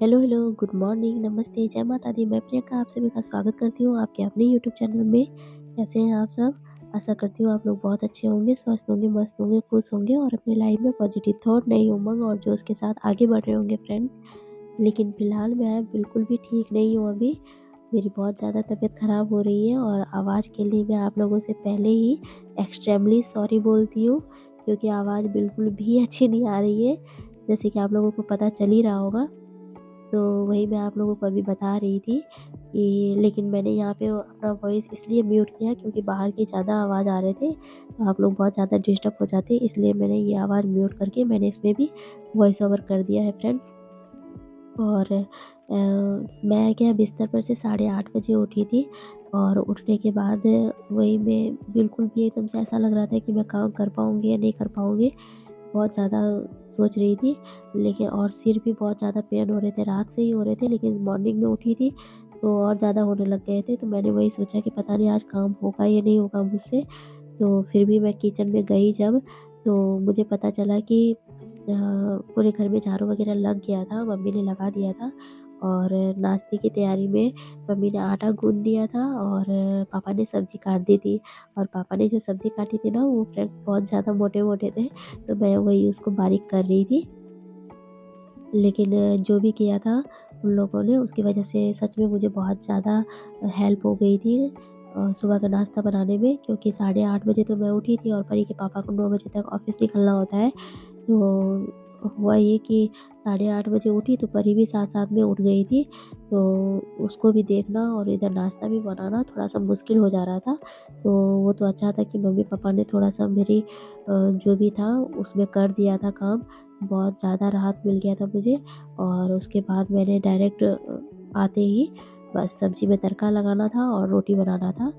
Hello, hello, good morning, नमस्ते, जय माता दी। मैं प्रियंका आप सभी का स्वागत करती हूँ आपके अपने यूट्यूब चैनल में। कैसे हैं आप सब? आशा करती हूँ आप लोग बहुत अच्छे होंगे, स्वस्थ होंगे, मस्त होंगे, खुश होंगे और अपनी लाइफ में पॉजिटिव थॉट, नई उमंग और जोश के साथ आगे बढ़ रहे होंगे फ्रेंड्स। लेकिन फ़िलहाल मैं बिल्कुल भी ठीक नहीं हूँ अभी। मेरी बहुत ज़्यादा तबीयत ख़राब हो रही है और आवाज़ के लिए मैं आप लोगों से पहले ही एक्सट्रीमली सॉरी बोलती हूँ, क्योंकि आवाज़ बिल्कुल भी अच्छी नहीं आ रही है। जैसे कि आप लोगों को पता चल ही रहा होगा। तो वही मैं आप लोगों को अभी बता रही थी कि लेकिन मैंने यहाँ पे अपना वॉइस इसलिए म्यूट किया क्योंकि बाहर की ज़्यादा आवाज़ आ रहे थे, तो आप लोग बहुत ज़्यादा डिस्टर्ब हो जाते, इसलिए मैंने ये आवाज़ म्यूट करके मैंने इसमें भी वॉइस ओवर कर दिया है फ्रेंड्स। और मैं क्या बिस्तर पर से 8:30 बजे उठी थी और उठने के बाद वही मैं बिल्कुल भी एकदम से ऐसा लग रहा था कि मैं काम कर पाऊँगी या नहीं कर पाऊँगी। बहुत ज़्यादा सोच रही थी, लेकिन और सिर भी बहुत ज़्यादा पेन हो रहे थे, रात से ही हो रहे थे, लेकिन मॉर्निंग में उठी थी तो और ज़्यादा होने लग गए थे। तो मैंने वही सोचा कि पता नहीं आज काम होगा या नहीं होगा मुझसे। तो फिर भी मैं किचन में गई जब, तो मुझे पता चला कि पूरे घर में झाड़ू वगैरह लग गया था, मम्मी ने लगा दिया था और नाश्ते की तैयारी में मम्मी ने आटा गूँध दिया था और पापा ने सब्ज़ी काट दी थी। और पापा ने जो सब्ज़ी काटी थी ना, वो फ्रेंड्स बहुत ज़्यादा मोटे-मोटे थे, तो मैं वही उसको बारीक कर रही थी। लेकिन जो भी किया था उन लोगों ने, उसकी वजह से सच में मुझे बहुत ज़्यादा हेल्प हो गई थी सुबह का नाश्ता बनाने में, क्योंकि 8:30 बजे तो मैं उठी थी और परी के पापा को 9 बजे तक ऑफ़िस निकलना होता है। तो हुआ ये कि 8:30 बजे उठी तो परी भी साथ-साथ में उठ गई थी, तो उसको भी देखना और इधर नाश्ता भी बनाना थोड़ा-सा मुश्किल हो जा रहा था। तो वो तो अच्छा था कि मम्मी-पापा ने थोड़ा-सा मेरी जो भी था उसमें कर दिया था काम, बहुत ज़्यादा राहत मिल गया था मुझे। और उसके बाद मैंने डायरेक्ट आते ही बस सब्ज़ी में तड़का लगाना था और रोटी बनाना था,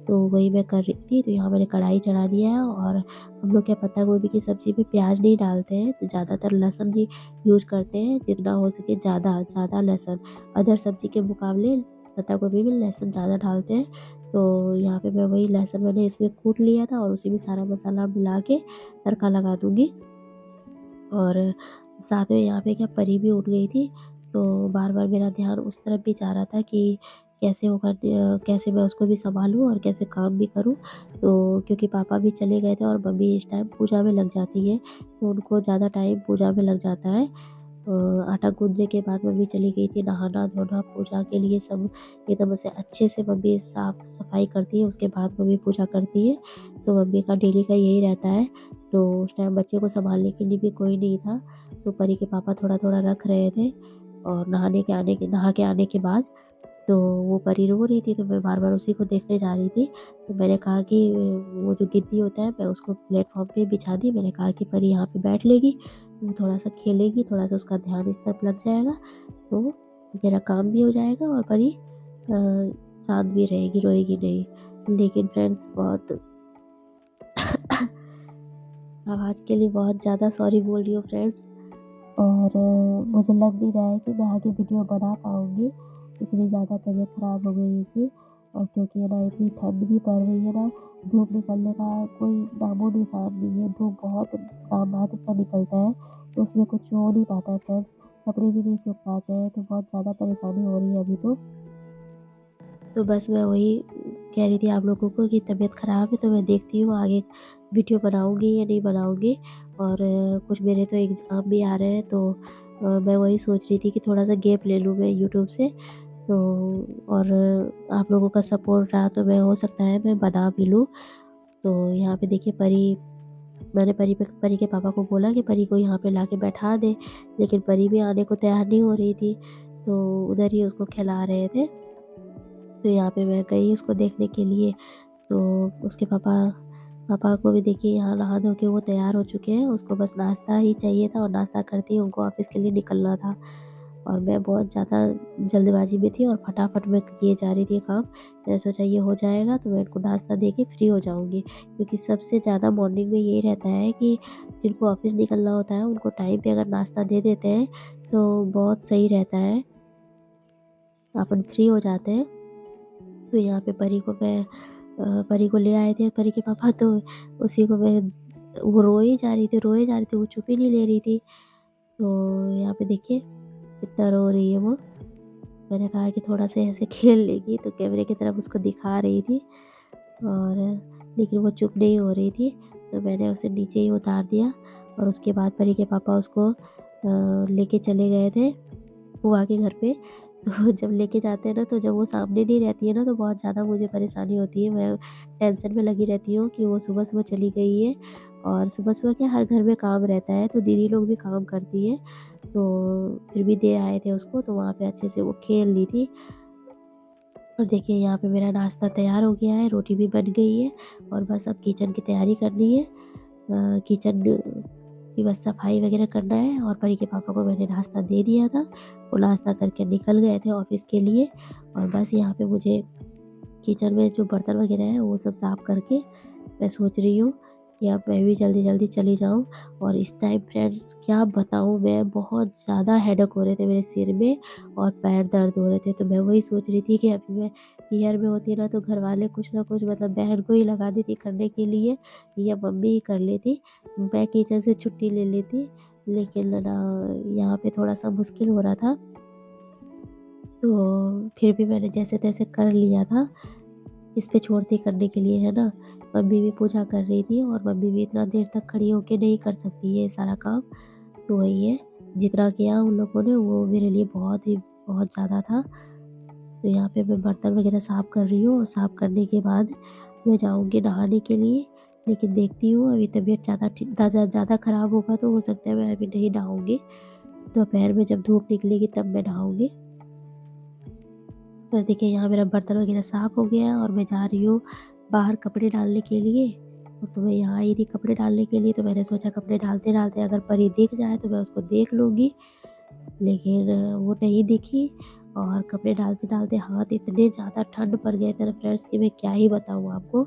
तो वही मैं कर रही थी। तो यहाँ मैंने कढ़ाई चढ़ा दिया है और हम लोग क्या पत्ता गोभी की सब्ज़ी में प्याज नहीं डालते हैं, तो ज़्यादातर लहसुन ही यूज़ करते हैं, जितना हो सके ज़्यादा लहसुन। अदर सब्ज़ी के मुकाबले पत्ता गोभी में लहसुन ज़्यादा डालते हैं। तो यहाँ पे मैं वही लहसुन मैंने इसमें कूट लिया था और उसी में सारा मसाला मिला के तड़का लगा दूँगी। और साथ में यहाँ पे क्या परी भी उठ गई थी, तो बार-बार मेरा ध्यान उस तरफ भी जा रहा था कि कैसे होगा कैसे मैं उसको भी सँभालूँ और कैसे काम भी करूँ। तो क्योंकि पापा भी चले गए थे और मम्मी इस टाइम पूजा में लग जाती है, तो उनको ज़्यादा टाइम पूजा में लग जाता है। आटा गूँथने के बाद मम्मी चली गई थी नहाना-धोना, पूजा के लिए सब एकदम से अच्छे से मम्मी साफ-सफाई करती है, उसके बाद मम्मी पूजा करती है। तो मम्मी का डेली का यही रहता है। तो उस टाइम बच्चे को सँभालने के लिए भी कोई नहीं था, तो परी के पापा थोड़ा-थोड़ा रख रहे थे और नहा के आने के बाद तो वो परी रो रही थी, तो मैं बार-बार उसी को देखने जा रही थी। तो मैंने कहा कि वो जो गिद्दी होता है, मैं उसको प्लेटफ़ॉर्म पे बिछा दी। मैंने कहा कि परी यहाँ पे बैठ लेगी, वो थोड़ा-सा खेलेगी, थोड़ा-सा उसका ध्यान इस तरफ लग जाएगा, तो मेरा काम भी हो जाएगा और परी शांत भी रहेगी, रोएगी नहीं। लेकिन फ्रेंड्स बहुत आवाज़ के लिए बहुत ज़्यादा सॉरी बोल रही हूँ फ्रेंड्स। और मुझे लग नहीं रहा है कि मैं आगे वीडियो बना पाऊँगी, इतनी ज़्यादा तबीयत ख़राब हो गई है कि। और क्योंकि है ना इतनी ठंड भी पड़ रही है ना, धूप निकलने का कोई नामो-निशान नहीं है, धूप बहुत नामात्र का निकलता है, तो उसमें कुछ हो नहीं पाता है फ्रेंड्स, कपड़े भी नहीं सूख पाते हैं, तो बहुत ज़्यादा परेशानी हो रही है अभी तो। तो बस मैं वही कह रही थी आप लोगों को कि तबीयत ख़राब है, तो मैं देखती हूँ आगे वीडियो बनाऊँगी या नहीं बनाऊँगी। और कुछ मेरे तो एग्ज़ाम भी आ रहे हैं, तो मैं वही सोच रही थी कि थोड़ा-सा गैप ले लूँ मैं यूट्यूब से। तो और आप लोगों का सपोर्ट रहा तो मैं हो सकता है मैं बना भी लूँ। तो यहाँ पे देखिए मैंने परी के पापा को बोला कि परी को यहाँ पे लाके बैठा दे, लेकिन परी भी आने को तैयार नहीं हो रही थी, तो उधर ही उसको खिला रहे थे। तो यहाँ पे मैं गई उसको देखने के लिए, तो उसके पापा पापा को भी देखिए यहाँ नहा धो के वो तैयार हो चुके हैं, उसको बस नाश्ता ही चाहिए था और नाश्ता करते ही उनको ऑफ़िस के लिए निकलना था। और मैं बहुत ज़्यादा जल्दबाज़ी में थी और फटाफट मैं किए जा रही थी काम। मैंने सोचा ये हो जाएगा तो मैं इनको नाश्ता दे के फ्री हो जाऊँगी, क्योंकि सबसे ज़्यादा मॉर्निंग में यही रहता है कि जिनको ऑफ़िस निकलना होता है उनको टाइम पे अगर नाश्ता दे देते हैं, तो बहुत सही रहता है, अपन फ्री हो जाते हैं। तो यहाँ पे परी को ले आए थे परी के पापा, तो उसी को मैं वो रोए जा रही थी, वो चुप ही नहीं ले रही थी। तो यहाँ पे देखिए कितना रो रही है वो। मैंने कहा कि थोड़ा-सा ऐसे खेल लेगी, तो कैमरे की तरफ उसको दिखा रही थी और लेकिन वो चुप नहीं हो रही थी, तो मैंने उसे नीचे ही उतार दिया और उसके बाद परी के पापा उसको लेके चले गए थे बुआ के घर पे। तो जब लेके जाते हैं ना, तो जब वो सामने नहीं रहती है ना, तो बहुत ज़्यादा मुझे परेशानी होती है। मैं टेंशन में लगी रहती हूँ कि वो सुबह-सुबह चली गई है और सुबह-सुबह क्या हर घर में काम रहता है, तो दीदी लोग भी काम करती हैं। तो फिर भी दे आए थे उसको, तो वहाँ पे अच्छे से वो खेल ली थी। और देखिए यहाँ पे मेरा नाश्ता तैयार हो गया है, रोटी भी बन गई है और बस अब किचन की तैयारी करनी है। किचन की बस सफाई वगैरह करना है और परी के पापा को मैंने नाश्ता दे दिया था। वो नाश्ता करके निकल गए थे ऑफ़िस के लिए और बस यहाँ पे मुझे किचन में जो बर्तन वगैरह है वो सब साफ़ करके मैं सोच रही हूँ कि अब मैं भी जल्दी-जल्दी चली जाऊँ। और इस टाइम फ्रेंड्स क्या बताऊँ मैं, बहुत ज़्यादा हेडेक हो रहे थे मेरे सिर में और पैर दर्द हो रहे थे। तो मैं वही सोच रही थी कि अभी मैं पीहर में होती ना, तो घरवाले कुछ ना कुछ मतलब बहन को ही लगा देती करने के लिए या मम्मी ही कर लेती। मैं किचन से छुट्टी ले लेती, लेकिन ना यहाँ पे थोड़ा-सा मुश्किल हो रहा था। तो फिर भी मैंने जैसे-तैसे कर लिया था। इस पे छोड़-दी करने के लिए, है ना? मम्मी भी पूजा कर रही थी और मम्मी भी इतना देर तक खड़ी होके नहीं कर सकती है सारा काम, तो वही है, जितना किया उन लोगों ने वो मेरे लिए बहुत ज़्यादा था। तो यहाँ पे मैं बर्तन वगैरह साफ़ कर रही हूँ और साफ़ करने के बाद मैं जाऊँगी नहाने के लिए, लेकिन देखती हूँ अभी तबीयत ज़्यादा ख़राब होगा तो हो सकता है मैं अभी नहीं नहाऊँगी। दोपहर में जब धूप निकलेगी तब मैं नहाऊँगी। बस देखिए यहाँ मेरा बर्तन वगैरह साफ़ हो गया है और मैं जा रही हूँ बाहर कपड़े डालने के लिए। तो मैं यहाँ आई थी कपड़े डालने के लिए, तो मैंने सोचा कपड़े डालते-डालते अगर परी दिख जाए तो मैं उसको देख लूँगी। लेकिन वो नहीं दिखी और कपड़े डालते-डालते हाथ इतने ज़्यादा ठंड पड़ गए थे ना फ्रेंड्स कि मैं क्या ही बताऊँ आपको।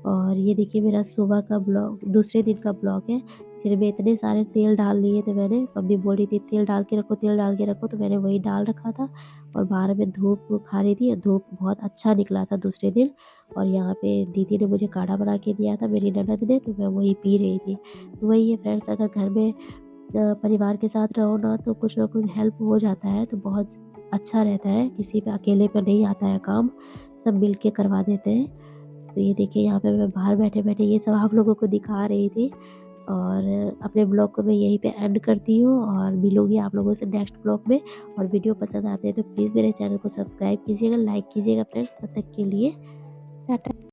और ये देखिए मेरा सुबह का दूसरे दिन का ब्लॉग है। सिर में इतने सारे तेल डाल लिए थे मैंने, मम्मी बोल रही थी तेल डाल के रखो, तो मैंने वही डाल रखा था और बाहर में धूप खा रही थी। धूप बहुत अच्छा निकला था दूसरे दिन और यहाँ पे दीदी ने मुझे काढ़ा बना के दिया था मेरी ननद ने, तो मैं वही पी रही थी। तो वही है फ्रेंड्स, अगर घर में परिवार के साथ रहो ना, तो कुछ ना कुछ हेल्प हो जाता है तो बहुत अच्छा रहता है, किसी पे अकेले पे नहीं आता है काम, सब मिल के करवा देते हैं। तो ये देखिए यहाँ पे मैं बाहर बैठे-बैठे ये सब आप लोगों को दिखा रही थी और अपने ब्लॉग को मैं यहीं पे एंड करती हूँ और मिलूँगी आप लोगों से नेक्स्ट ब्लॉग में। और वीडियो पसंद आते हैं तो प्लीज़ मेरे चैनल को सब्सक्राइब कीजिएगा, लाइक कीजिएगा फ्रेंड्स। तब तक के लिए